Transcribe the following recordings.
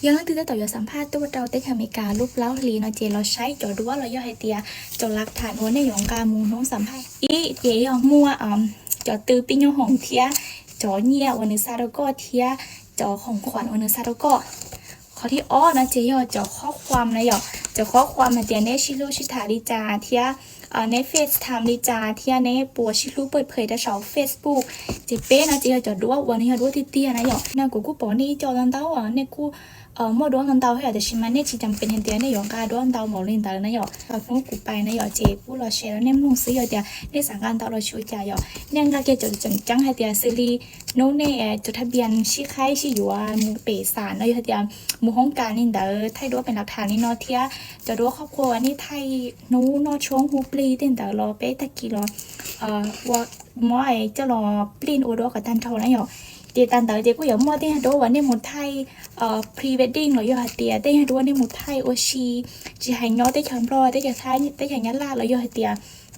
ยังนั่งตื่นต่อยสัมภาษณ์ตัวเราเต็กอเมริการูปเล้าลีเนาะเจเราใช้จอดูว่าเราย่อให้เตียจอหลักฐานว่าในหยองกามูน้องสัมภาษณ์อีเจยองมัวจอตือปิ้งยองหงเทียจอเงียวันนึงซาโดก็เทียจอของขวัญวันนึงซาโดก็ข้อที่อ้อนะเจยอจอข้อความนะหยอจอข้อความมาเตียเนชิลูชิตาดิจาเทียในเฟซไทม์ดิจาเทียในปัวชิลูเปิดเผยแต่ชาวเฟซบุ๊กเจเป้นะเจยอจอดูว่าวันนี้ดูที่เตี้ยนะหยอน่ากูปอนี่จอตันเต้าเนี่ยกูเมื่อดวงนันเตาให้อาจจะชิมันเนี่ยจีจำเป็นเห็นเดียในหยองการดวงเตาหมอลินเตาในหยองฟุ้งกูไปในหยองเจ็บผู้เราแชร์แล้วเนี่ยมุ่งซื้อหยองเดียในสังการเตาเราช่วยจ่ายหยองเนี่ยก็เกี่ยวกับจังให้เดียซื้อลีโน้เน่จดทะเบียนชี้ไข่ชี้อยู่ว่ามูเปสารเนาะเดียมูห้องการนี่เด้อไทยด้วยเป็นหลักฐานนี่เนาะเทียจะดูครอบครัวนี่ไทยนู้เนาะช่วงฮูปลีเต้นเด้อรอเป๊ะตะกี้รอว่าหมอไอจะรอปลีนโอโดกับตันโทนะหยองเจตันเตอเจกูอยากมั่วเต้นดูวันนี้หมดไทยpre wedding เราอยู่หาเตียเต้ให้ดูว่าในหมู่ไทยโอชีจีให้น้อเต้เฉิมรอเต้จะท้ายเต้อย่างยันล่าเราอยู่หาเตีย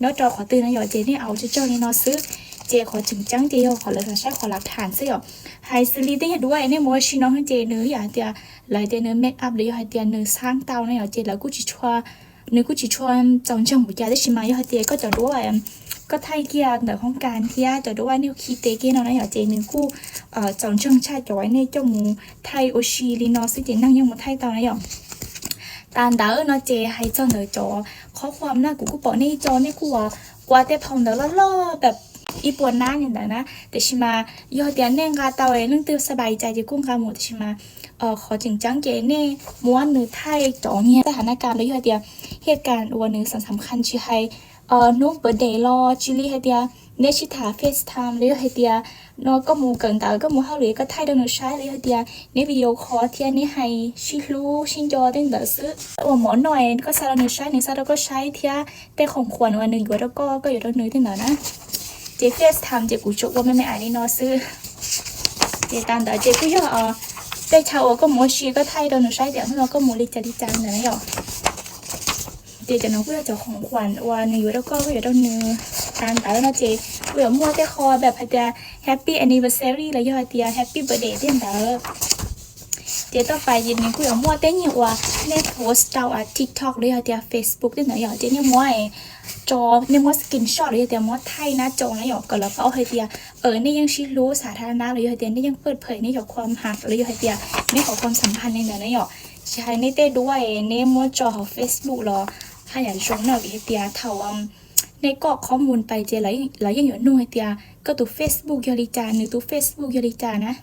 น้อจอขอตื่นนะหยอเจนี่เอาเจ้านี่น้อซื้อเจขอจึงจังเจขอเลยใช้ขอหลักฐานซิหยอไฮซีรีเต้ให้ด้วยในหมู่ชีน้องให้เจเนื้ออย่าเตียเลยเต้เนื้อเมคอัพเลยอยู่หาเตียเนื้อสร้างเตานะหยอเจแล้วกูจีชัวเนื้อกูจีชัวจงจังหัวใจได้ชิมาอยู่หาเตียก็จะด้วยก็ไทยเกียร์ในห้องการเทียจะดูว่าเนี่ยคีเตเกียร์เราในหยอเจนึงกู้จองเชิงชาจะไว้ในเจ้าหมูไทยโอชีลีนอสเจนั่งยังหมูไทยตอนนั้นหยอตานดาวเนาะเจให้เจ้าเนอจอข้อความหน้ากูบอกในจอในกูว่าแต่พองเดอล่อแบบอีปวดหน้าอย่างนั้นนะแต่ชิมายอดเดียนเน่งกาเตาเองเรื่องตื่นสบายใจจะกุ้งกาหมูแต่ชิมาขอจริงจังเจเน่ม้วนเนื้อไทยจอเนี่ยสถานการณ์เลยยอดเดียเหตุการณ์วันหนึ่งสำคัญชื่อให้นุ๊กเบอร์เดย์รอจิลี่ให้เดียเนชิตาเฟซไทม์เลยให้เดียnó có mù cần tạo có mù hao lì có thay đổi nó sai lấy tia nếu video khó thì anh ấy hay xin lu xin cho đến đỡ sự ở món này có sao nó sai nên sao đâu có sai thìแต่ของขวัญวันหนึ่งอยู่แล้วก็อยู่ตรงนี้ที่ไหนนะเจฟเฟสทำเจกูชกว่าไม่อ่านนี่nóซื้อเจตามแต่เจกูยอแต่ชาวก็หมูชีก็ไทยโดนnó saiเดี๋ยวเราก็หมูลิจาริจันนะไม่หรอเจจะน้องก็จะของขวัญวันหนึ่งอยู่แล้วก็อยู่ตรงนี้ตามแต่แล้วนะเจกูอยากมัวแต่คอแบบพะเดีย Happy Anniversary แล้วยอดเดีย Happy Birthday เต้นเด้อเดี๋ยวต่อไปยินนี้กูอยากมัวเต้นอยู่ว่าในโพสต์เราTikTok เลยเดีย Facebook เต้นเด้ออยากเจเนี่ยมัวจอเนี่ยมัวสกินช็อตเลยเดียมัวไทยนะจอนะอยากก็แล้วก็เอาให้เดียนี่ยังชี้รู้สาธารณะเลยเดียนี่ยังเปิดเผยนี่อยากความหักเลยเดียไม่ขอความสัมพันธ์ในเด้อนะอยากใช้ในเต้ด้วยในมัวจอของ Facebook หรอถ้าอยากชมหน่อยเดียเท่าในกรอกข้อมูลไปเจแล้วยังอยู่หน่วยเดียก็ตัว Facebook ยอริจาหรือตัว Facebook ยอริจานะ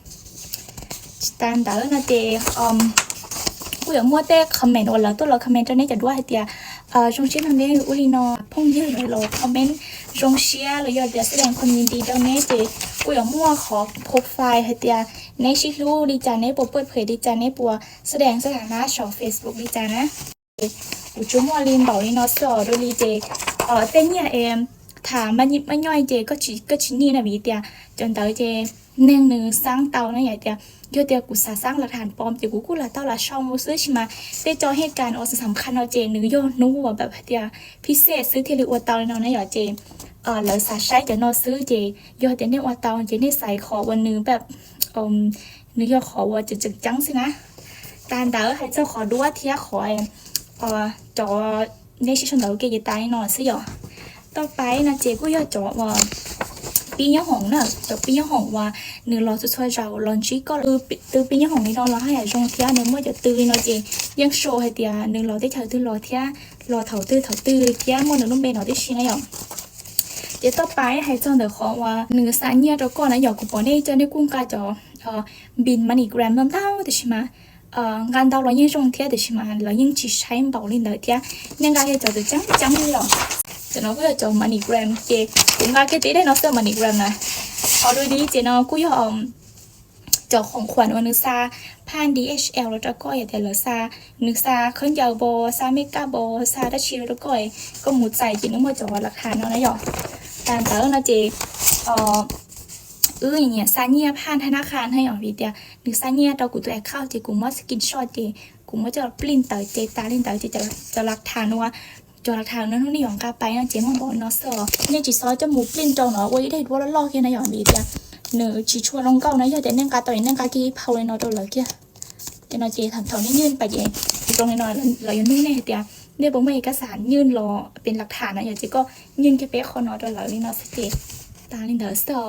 ตามแต่ละนะเจกูอยากมั่วแต่คอมเมนต์วันแล้วตัวเราคอมเมนต์ตอนนี้จะด้วยเดียจงเชียร์ทำได้อุลินอพ่งยืดเลยเราคอมเมนต์จงเชียร์หรือยอดเดียแสดงความยินดีตอนนี้เจกูอยากมั่วขอพบไฟล์ให้เดียในชิลูดิจาในปัวเปิดเผยดิจาในปัวแสดงสถานะช่อง Facebook ดิจานะกูจุ่มว่าลินบอกลินอสอโดยลีเจเต้นเนี่ยถามมันยิบมันย่อยเจก็ชิ้นนี้นะวีเดียจนเต๋อเจเน่งเนื้อสร้างเตานะใหญ่เดียโยเดียกูสร้างหลักฐานปลอมเจกูละเตาละช่องมูซื้อชิมาได้จอเหตุการณ์สำคัญเอาเจเนื้อโยนู้ว่าแบบเดียพิเศษซื้อเทลิอวเตาเลยเนาะนะใหญ่เจแล้วสาใช้จะนอซื้อเจโยเดียเนี่ยอวเตาเจนี่ใส่ขอวันนึงแบบเนื้อโยขอว่าจะจึกจังสินะการเต๋อให้เจ้าขอดูว่าเทียขอจอในชิชนเต๋อเกยตายนอนสิหรอต่อไปนะเจก็อยากจะว่าปีนี้ของน่ะจะปีนี้ของว่าเนื้อเราจะช่วยเราลอนชีก็ตือปีนี้ของนี่เราให้จงเทียเนื้อเมื่อจะตือเนาะเจยังโชว์ให้เดียเนื้อเราได้เธอตือรอเทียรอเถาตือเทียมันเนื้อลุ่มเบนเราได้ชี้นะหยองเจต่อไปให้จงเดี๋ยวขอว่าเนื้อสารเนี่ยเราก็นะหยองกูบอกได้เจอในกุ้งกาจอบินมันอีกแกรมน้ำเต้าแต่ใช่ไหมงานเรายังจงเทียแต่ใช่ไหมเรายังchỉใช้เบาลิ้นเดียวเทียยังการจะจะจังนี่หรอจะน้องก็จะ MoneyGram เจcũng ngay cái tí đấy nó sẽ MoneyGram này họ đôi đi chị nó cũng có choของขวัญวันนึกซาผ่าน DHL แล้วก็อย่าแต่ละซานึกซาเครื่องยาวโบซาเมกาโบซาดัชชีแล้วก็หมุดใส่จีนึกว่าจะว่าราคาเนาะนะหยอกตามแต่ละเจอย่างเงี้ยซาเนียผ่านธนาคารให้หยอกวิเดียนึกซาเนียเรากูตัวแอคเคาท์เจกูมาสกินช็อตเจกูมาจะปริ้นเตอร์เจตาลินเตอร์เจจะหลักฐานว่าจอหลักฐานนั้นนี่ของกาไปนะเจมองบอกเนาะเสือเนี่ยจีซอจะหมูปลิ้นจองเนาะไว้ได้ดูแล้วลอกแค่นะหยอกวิเดียเนื้อชีชัวลงเก้านะอย่าแต่เน่งกาต่อยเน่งกาที่เผาเลยเนาะตัวเหลือเกี้ย จะนอเจทำเท่านี้ยื่นไปเองตรงนี้นอนเรายังนู่นแน่เตียเดี๋ยวผมมีเอกสารยื่นรอเป็นหลักฐานนะอย่างเจก็ยื่นแค่เป๊ะคอนอตัวเราลินอสเตตาลินเดอร์สตอ